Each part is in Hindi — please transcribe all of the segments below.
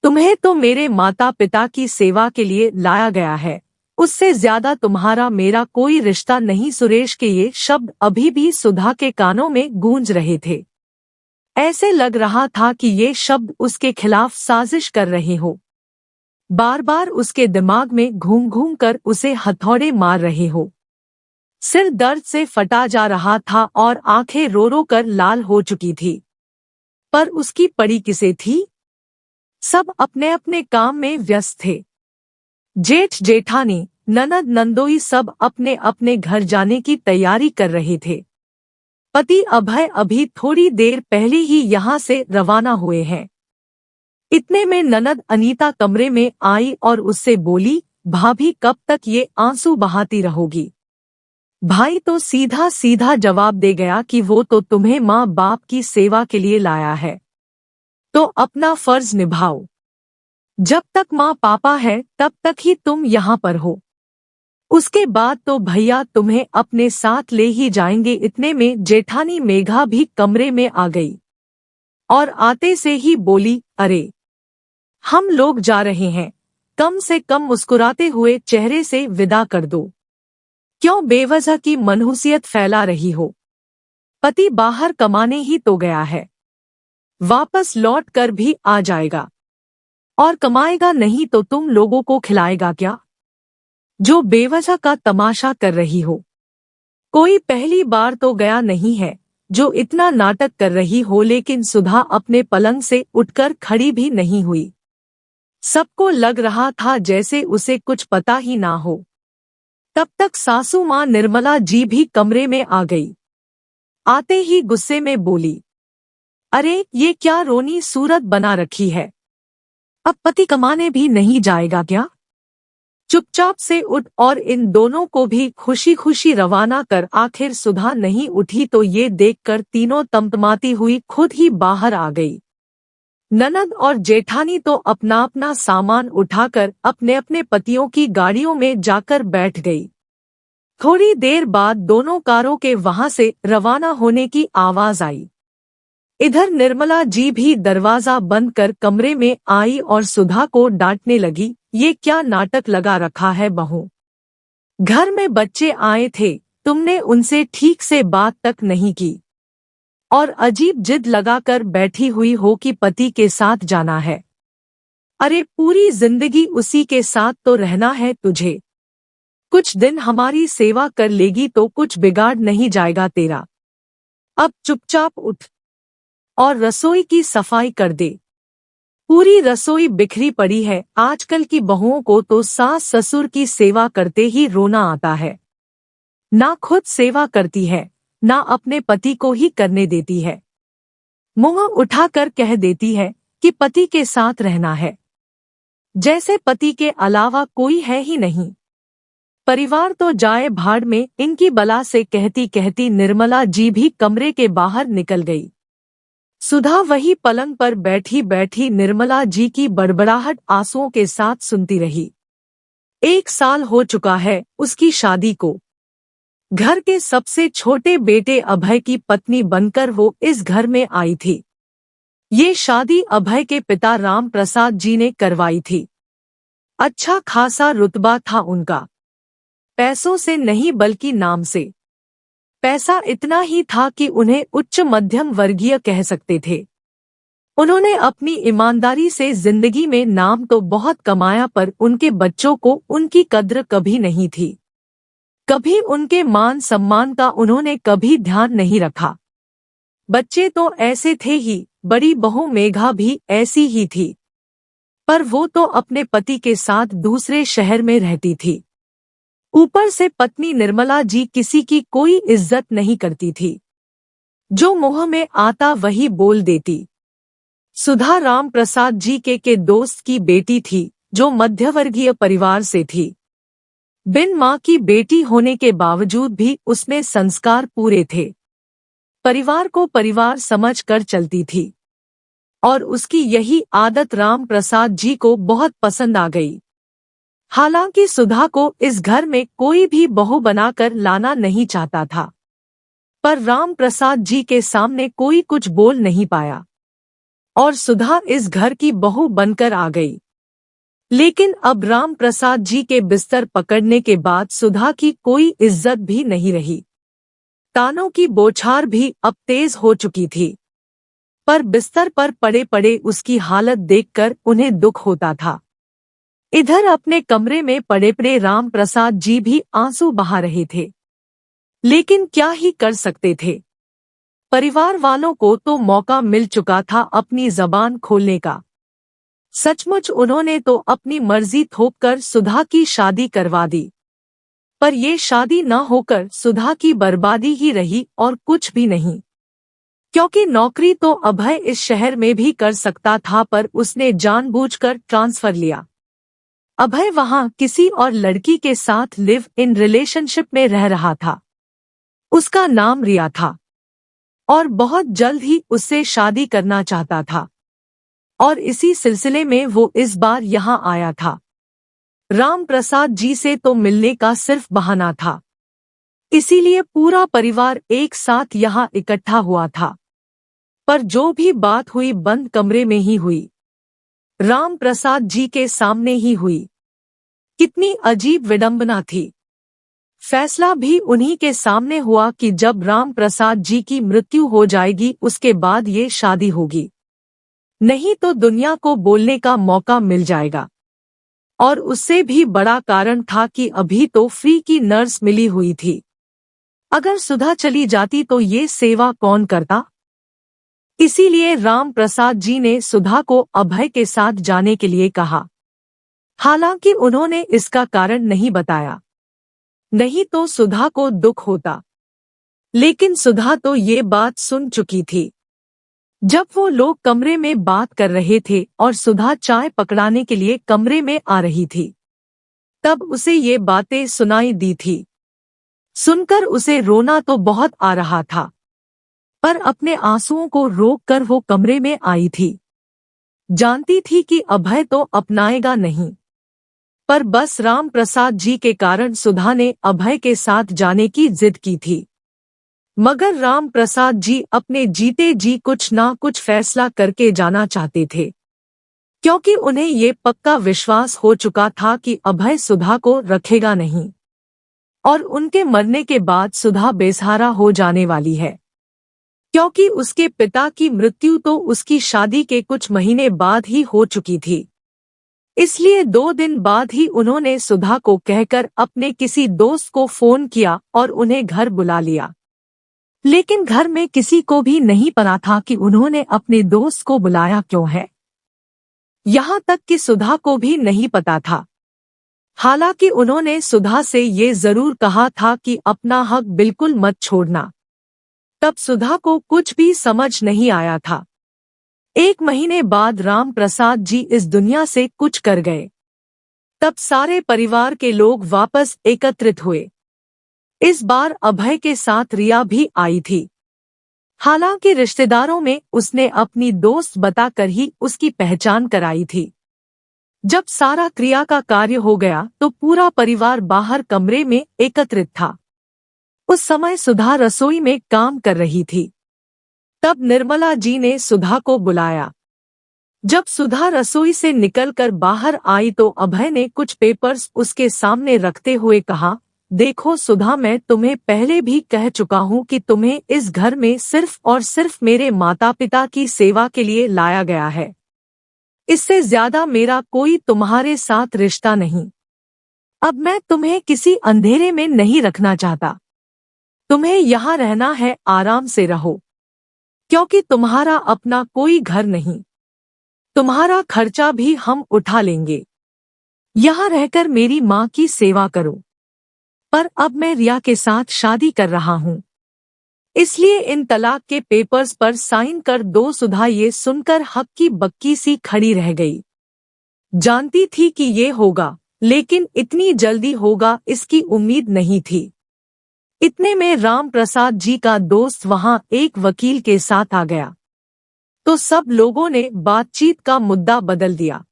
तुम्हें तो मेरे माता पिता की सेवा के लिए लाया गया है, उससे ज्यादा तुम्हारा मेरा कोई रिश्ता नहीं। सुरेश के ये शब्द अभी भी सुधा के कानों में गूंज रहे थे। ऐसे लग रहा था कि ये शब्द उसके खिलाफ साजिश कर रहे हो, बार बार उसके दिमाग में घूम घूम कर उसे हथौड़े मार रहे हो। सिर दर्द से फटा जा रहा था और आंखें रो रो कर लाल हो चुकी थी। पर उसकी पड़ी किसे थी? सब अपने अपने काम में व्यस्त थे। जेठ जेठानी, ननद नंदोई सब अपने अपने घर जाने की तैयारी कर रहे थे। पति अभय अभी थोड़ी देर पहले ही यहाँ से रवाना हुए हैं। इतने में ननद अनीता कमरे में आई और उससे बोली, भाभी कब तक ये आंसू बहाती रहोगी? भाई तो सीधा सीधा जवाब दे गया कि वो तो तुम्हें माँ बाप की सेवा के लिए लाया है, तो अपना फर्ज निभाओ। जब तक माँ पापा है तब तक ही तुम यहाँ पर हो, उसके बाद तो भैया तुम्हें अपने साथ ले ही जाएंगे। इतने में जेठानी मेघा भी कमरे में आ गई और आते से ही बोली, अरे हम लोग जा रहे हैं, कम से कम मुस्कुराते हुए चेहरे से विदा कर दो। क्यों बेवजह की मनहूसियत फैला रही हो? पति बाहर कमाने ही तो गया है, वापस लौट कर भी आ जाएगा, और कमाएगा नहीं तो तुम लोगों को खिलाएगा क्या? जो बेवजह का तमाशा कर रही हो। कोई पहली बार तो गया नहीं है जो इतना नाटक कर रही हो। लेकिन सुधा अपने पलंग से उठकर खड़ी भी नहीं हुई। सबको लग रहा था जैसे उसे कुछ पता ही ना हो। तब तक सासू माँ निर्मला जी भी कमरे में आ गई। आते ही गुस्से में बोली, अरे ये क्या रोनी सूरत बना रखी है? अब पति कमाने भी नहीं जाएगा क्या? चुपचाप से उठ और इन दोनों को भी खुशी खुशी रवाना कर। आखिर सुधा नहीं उठी तो ये देखकर तीनों तमतमाती हुई खुद ही बाहर आ गई। ननद और जेठानी तो अपना अपना सामान उठाकर अपने अपने पतियों की गाड़ियों में जाकर बैठ गई। थोड़ी देर बाद दोनों कारों के वहां से रवाना होने की आवाज आई। इधर निर्मला जी भी दरवाजा बंद कर कमरे में आई और सुधा को डांटने लगी, ये क्या नाटक लगा रखा है बहू? घर में बच्चे आए थे, तुमने उनसे ठीक से बात तक नहीं की और अजीब जिद लगाकर बैठी हुई हो कि पति के साथ जाना है। अरे पूरी जिंदगी उसी के साथ तो रहना है तुझे। कुछ दिन हमारी सेवा कर लेगी तो कुछ बिगाड़ नहीं जाएगा तेरा। अब चुपचाप उठ और रसोई की सफाई कर दे। पूरी रसोई बिखरी पड़ी है। आजकल की बहुओं को तो सास ससुर की सेवा करते ही रोना आता है। ना खुद सेवा करती है, ना अपने पति को ही करने देती है। मुंह उठाकर कह देती है कि पति के साथ रहना है, जैसे पति के अलावा कोई है ही नहीं। परिवार तो जाए भाड़ में इनकी बला से कहती कहती निर्मला जी भी कमरे के बाहर निकल गई। सुधा वही पलंग पर बैठी बैठी निर्मला जी की बड़बड़ाहट आंसुओं के साथ सुनती रही। 1 साल हो चुका है उसकी शादी को। घर के सबसे छोटे बेटे अभय की पत्नी बनकर वो इस घर में आई थी। ये शादी अभय के पिता राम प्रसाद जी ने करवाई थी। अच्छा खासा रुतबा था उनका, पैसों से नहीं बल्कि नाम से। पैसा इतना ही था कि उन्हें उच्च मध्यम वर्गीय कह सकते थे। उन्होंने अपनी ईमानदारी से जिंदगी में नाम तो बहुत कमाया, पर उनके बच्चों को उनकी कद्र कभी नहीं थी। कभी उनके मान सम्मान का उन्होंने कभी ध्यान नहीं रखा। बच्चे तो ऐसे थे ही, बड़ी बहू मेघा भी ऐसी ही थी, पर वो तो अपने पति के साथ दूसरे शहर में रहती थी। ऊपर से पत्नी निर्मला जी किसी की कोई इज्जत नहीं करती थी, जो मुंह में आता वही बोल देती। सुधा राम प्रसाद जी के दोस्त की बेटी थी, जो मध्यवर्गीय परिवार से थी। बिन माँ की बेटी होने के बावजूद भी उसमें संस्कार पूरे थे। परिवार को परिवार समझ कर चलती थी और उसकी यही आदत राम प्रसाद जी को बहुत पसंद आ गई। हालांकि सुधा को इस घर में कोई भी बहू बनाकर लाना नहीं चाहता था, पर राम प्रसाद जी के सामने कोई कुछ बोल नहीं पाया। और सुधा इस घर की बहू बनकर आ गई। लेकिन अब राम प्रसाद जी के बिस्तर पकड़ने के बाद सुधा की कोई इज्जत भी नहीं रही। तानों की बौछार भी अब तेज हो चुकी थी, पर बिस्तर पर पड़े पड़े उसकी हालत देखकर उन्हें दुख होता था। इधर अपने कमरे में पड़े पड़े राम प्रसाद जी भी आंसू बहा रहे थे, लेकिन क्या ही कर सकते थे। परिवार वालों को तो मौका मिल चुका था अपनी जबान खोलने का। सचमुच उन्होंने तो अपनी मर्जी थोपकर सुधा की शादी करवा दी, पर ये शादी न होकर सुधा की बर्बादी ही रही और कुछ भी नहीं। क्योंकि नौकरी तो अभय इस शहर में भी कर सकता था, पर उसने जानबूझकर ट्रांसफर लिया। अभय वहां किसी और लड़की के साथ लिव इन रिलेशनशिप में रह रहा था। उसका नाम रिया था और बहुत जल्द ही उससे शादी करना चाहता था, और इसी सिलसिले में वो इस बार यहाँ आया था। राम प्रसाद जी से तो मिलने का सिर्फ बहाना था, इसीलिए पूरा परिवार एक साथ यहाँ इकट्ठा हुआ था। पर जो भी बात हुई बंद कमरे में ही हुई, राम प्रसाद जी के सामने ही हुई। कितनी अजीब विडंबना थी। फैसला भी उन्हीं के सामने हुआ कि जब राम प्रसाद जी की मृत्यु हो जाएगी उसके बाद ये शादी होगी, नहीं तो दुनिया को बोलने का मौका मिल जाएगा। और उससे भी बड़ा कारण था कि अभी तो फ्री की नर्स मिली हुई थी। अगर सुधा चली जाती तो ये सेवा कौन करता। इसीलिए राम प्रसाद जी ने सुधा को अभय के साथ जाने के लिए कहा। हालांकि उन्होंने इसका कारण नहीं बताया, नहीं तो सुधा को दुख होता। लेकिन सुधा तो ये बात सुन चुकी थी। जब वो लोग कमरे में बात कर रहे थे और सुधा चाय पकड़ाने के लिए कमरे में आ रही थी, तब उसे ये बातें सुनाई दी थी। सुनकर उसे रोना तो बहुत आ रहा था, पर अपने आंसुओं को रोककर वो कमरे में आई थी। जानती थी कि अभय तो अपनाएगा नहीं, पर बस राम प्रसाद जी के कारण सुधा ने अभय के साथ जाने की जिद की थी। मगर राम प्रसाद जी अपने जीते जी कुछ ना कुछ फैसला करके जाना चाहते थे, क्योंकि उन्हें ये पक्का विश्वास हो चुका था कि अभय सुधा को रखेगा नहीं, और उनके मरने के बाद सुधा बेसहारा हो जाने वाली है। क्योंकि उसके पिता की मृत्यु तो उसकी शादी के कुछ महीने बाद ही हो चुकी थी, इसलिए 2 दिन बाद ही उन्होंने सुधा को कहकर अपने किसी दोस्त को फोन किया और उन्हें घर बुला लिया। लेकिन घर में किसी को भी नहीं पता था कि उन्होंने अपने दोस्त को बुलाया क्यों है। यहाँ तक कि सुधा को भी नहीं पता था। हालांकि उन्होंने सुधा से ये जरूर कहा था कि अपना हक बिल्कुल मत छोड़ना। तब सुधा को कुछ भी समझ नहीं आया था। 1 महीने बाद राम प्रसाद जी इस दुनिया से कुछ कर गए। तब सारे परिवार के लोग वापस एकत्रित हुए। इस बार अभय के साथ रिया भी आई थी। हालांकि रिश्तेदारों में उसने अपनी दोस्त बताकर ही उसकी पहचान कराई थी। जब सारा क्रिया का कार्य हो गया तो पूरा परिवार बाहर कमरे में एकत्रित था। उस समय सुधा रसोई में काम कर रही थी। तब निर्मला जी ने सुधा को बुलाया। जब सुधा रसोई से निकलकर बाहर आई तो अभय ने कुछ पेपर्स उसके सामने रखते हुए कहा, देखो सुधा, मैं तुम्हें पहले भी कह चुका हूँ कि तुम्हें इस घर में सिर्फ और सिर्फ मेरे माता पिता की सेवा के लिए लाया गया है। इससे ज्यादा मेरा कोई तुम्हारे साथ रिश्ता नहीं। अब मैं तुम्हें किसी अंधेरे में नहीं रखना चाहता। तुम्हें यहाँ रहना है, आराम से रहो, क्योंकि तुम्हारा अपना कोई घर नहीं। तुम्हारा खर्चा भी हम उठा लेंगे। यहाँ रहकर मेरी माँ की सेवा करो। पर अब मैं रिया के साथ शादी कर रहा हूँ, इसलिए इन तलाक के पेपर्स पर साइन कर दो। सुधा ये सुनकर हक्की बक्की सी खड़ी रह गई। जानती थी कि ये होगा, लेकिन इतनी जल्दी होगा इसकी उम्मीद नहीं थी। इतने में राम प्रसाद जी का दोस्त वहां एक वकील के साथ आ गया, तो सब लोगों ने बातचीत का मुद्दा बदल दिया।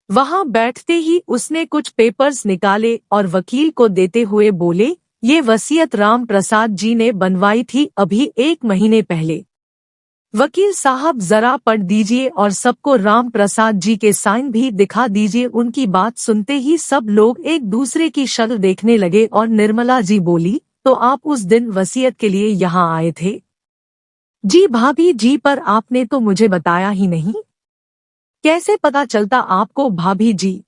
वहां बैठते ही उसने कुछ पेपर्स निकाले और वकील को देते हुए बोले, ये वसीयत राम प्रसाद जी ने बनवाई थी अभी 1 महीने पहले। वकील साहब जरा पढ़ दीजिए और सबको राम प्रसाद जी के साइन भी दिखा दीजिए। उनकी बात सुनते ही सब लोग एक दूसरे की शक्ल देखने लगे और निर्मला जी बोली, तो आप उस दिन वसीयत के लिए यहाँ आए थे? जी भाभी जी, पर आपने तो मुझे बताया ही नहीं। कैसे पता चलता आपको भाभी जी?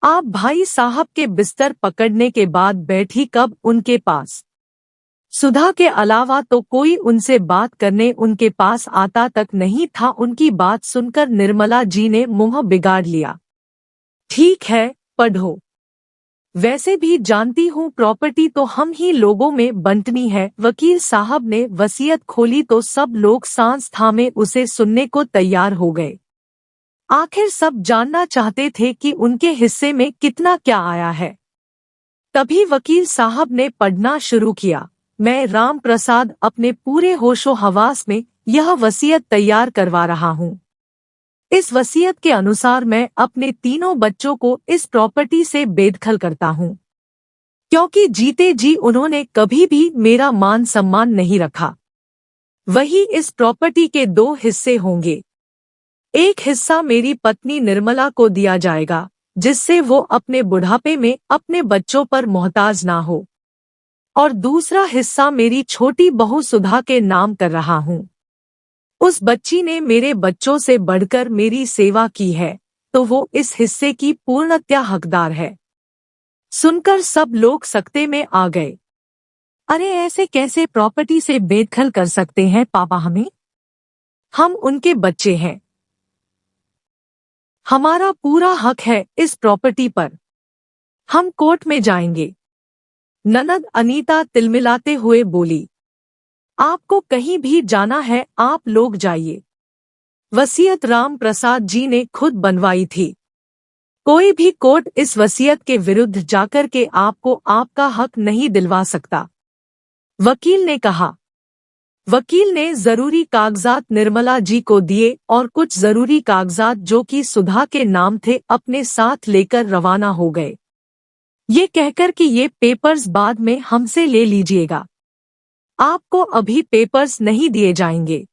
आप भाई साहब के बिस्तर पकड़ने के बाद बैठी कब उनके पास? सुधा के अलावा तो कोई उनसे बात करने उनके पास आता तक नहीं था। उनकी बात सुनकर निर्मला जी ने मुंह बिगाड़ लिया। ठीक है, पढ़ो। वैसे भी जानती हूँ प्रॉपर्टी तो हम ही लोगों में बंटनी है। वकील साहब ने वसीयत खोली तो सब लोग सांस थामे उसे सुनने को तैयार हो गए। आखिर सब जानना चाहते थे कि उनके हिस्से में कितना क्या आया है। तभी वकील साहब ने पढ़ना शुरू किया। मैं राम प्रसाद अपने पूरे होशो हवास में यह वसीयत तैयार करवा रहा हूँ। इस वसीयत के अनुसार मैं अपने तीनों बच्चों को इस प्रॉपर्टी से बेदखल करता हूँ, क्योंकि जीते जी उन्होंने कभी भी मेरा मान सम्मान नहीं रखा। वही इस प्रॉपर्टी के 2 हिस्से होंगे। एक हिस्सा मेरी पत्नी निर्मला को दिया जाएगा, जिससे वो अपने बुढ़ापे में अपने बच्चों पर मोहताज ना हो, और दूसरा हिस्सा मेरी छोटी बहू सुधा के नाम कर रहा हूँ। उस बच्ची ने मेरे बच्चों से बढ़कर मेरी सेवा की है, तो वो इस हिस्से की पूर्णतया हकदार है। सुनकर सब लोग सकते में आ गए। अरे ऐसे कैसे प्रॉपर्टी से बेदखल कर सकते हैं पापा? हम उनके बच्चे हैं। हमारा पूरा हक है इस प्रॉपर्टी पर। हम कोर्ट में जाएंगे। ननद अनीता तिलमिलाते हुए बोली, आपको कहीं भी जाना है आप लोग जाइए। वसीयत राम प्रसाद जी ने खुद बनवाई थी। कोई भी कोर्ट इस वसीयत के विरुद्ध जाकर के आपको आपका हक नहीं दिलवा सकता, वकील ने कहा। वकील ने जरूरी कागजात निर्मला जी को दिए और कुछ जरूरी कागजात जो कि सुधा के नाम थे अपने साथ लेकर रवाना हो गए, ये कहकर कि ये पेपर्स बाद में हमसे ले लीजिएगा, आपको अभी पेपर्स नहीं दिए जाएंगे।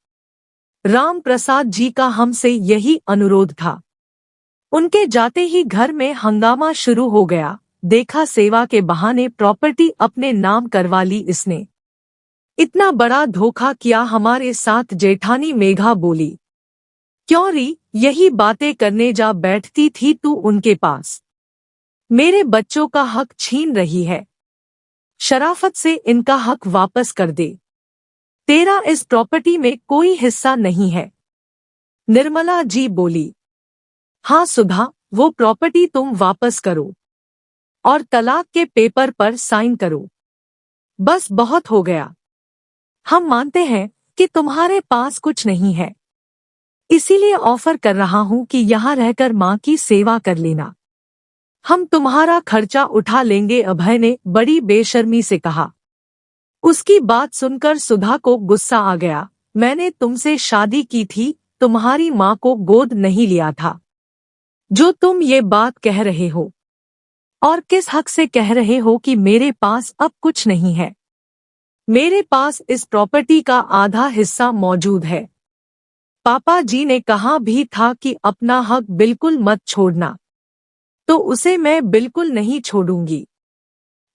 राम प्रसाद जी का हमसे यही अनुरोध था। उनके जाते ही घर में हंगामा शुरू हो गया। देखा सेवा के बहाने प्रॉपर्टी अपने नाम करवा ली इसने। इतना बड़ा धोखा किया हमारे साथ। जेठानी मेघा बोली, क्यों री, यही बातें करने जा बैठती थी तू उनके पास? मेरे बच्चों का हक छीन रही है। शराफत से इनका हक वापस कर दे। तेरा इस प्रॉपर्टी में कोई हिस्सा नहीं है। निर्मला जी बोली, हाँ सुधा, वो प्रॉपर्टी तुम वापस करो और तलाक के पेपर पर साइन करो। बस बहुत हो गया। हम मानते हैं कि तुम्हारे पास कुछ नहीं है, इसीलिए ऑफर कर रहा हूं कि यहाँ रहकर माँ की सेवा कर लेना। हम तुम्हारा खर्चा उठा लेंगे, अभय ने बड़ी बेशर्मी से कहा। उसकी बात सुनकर सुधा को गुस्सा आ गया। मैंने तुमसे शादी की थी, तुम्हारी माँ को गोद नहीं लिया था। जो तुम ये बात कह रहे हो, और किस हक से कह रहे हो कि मेरे पास अब कुछ नहीं है? मेरे पास इस प्रॉपर्टी का आधा हिस्सा मौजूद है। पापा जी ने कहा भी था कि अपना हक बिल्कुल मत छोड़ना, तो उसे मैं बिल्कुल नहीं छोड़ूंगी।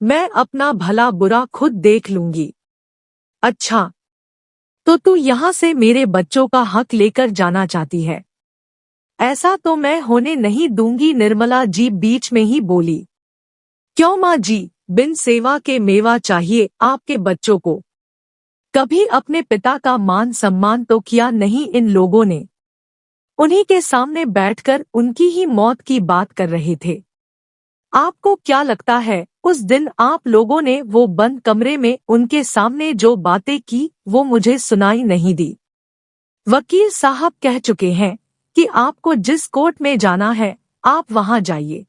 मैं अपना भला बुरा खुद देख लूंगी। अच्छा, तो तू यहाँ से मेरे बच्चों का हक लेकर जाना चाहती है? ऐसा तो मैं होने नहीं दूंगी, निर्मला जी बीच में ही बोली। क्यों माँ जी, बिन सेवा के मेवा चाहिए आपके बच्चों को। कभी अपने पिता का मान सम्मान तो किया नहीं इन लोगों ने। उन्हीं के सामने बैठकर उनकी ही मौत की बात कर रहे थे। आपको क्या लगता है उस दिन आप लोगों ने वो बंद कमरे में उनके सामने जो बातें की वो मुझे सुनाई नहीं दी? वकील साहब कह चुके हैं कि आपको जिस कोर्ट में जाना है आप वहां जाइए।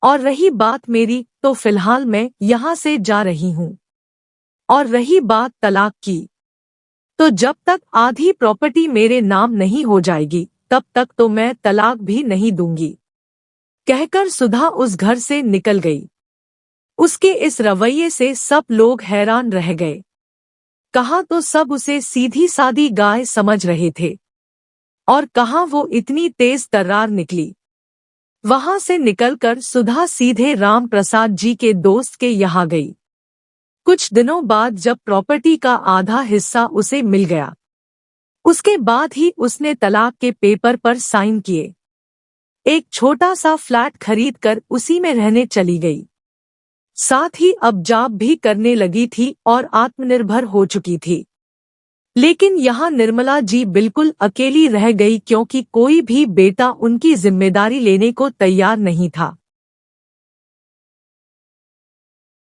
और रही बात मेरी, तो फिलहाल मैं यहाँ से जा रही हूँ। और रही बात तलाक की, तो जब तक आधी प्रॉपर्टी मेरे नाम नहीं हो जाएगी तब तक तो मैं तलाक भी नहीं दूंगी, कहकर सुधा उस घर से निकल गई। उसके इस रवैये से सब लोग हैरान रह गए। कहाँ तो सब उसे सीधी सादी गाय समझ रहे थे और कहाँ वो इतनी तेज तर्रार निकली। वहां से निकलकर सुधा सीधे राम प्रसाद जी के दोस्त के यहाँ गई। कुछ दिनों बाद जब प्रॉपर्टी का आधा हिस्सा उसे मिल गया, उसके बाद ही उसने तलाक के पेपर पर साइन किए। एक छोटा सा फ्लैट खरीदकर उसी में रहने चली गई। साथ ही अब जॉब भी करने लगी थी और आत्मनिर्भर हो चुकी थी। लेकिन यहाँ निर्मला जी बिल्कुल अकेली रह गई क्योंकि कोई भी बेटा उनकी जिम्मेदारी लेने को तैयार नहीं था।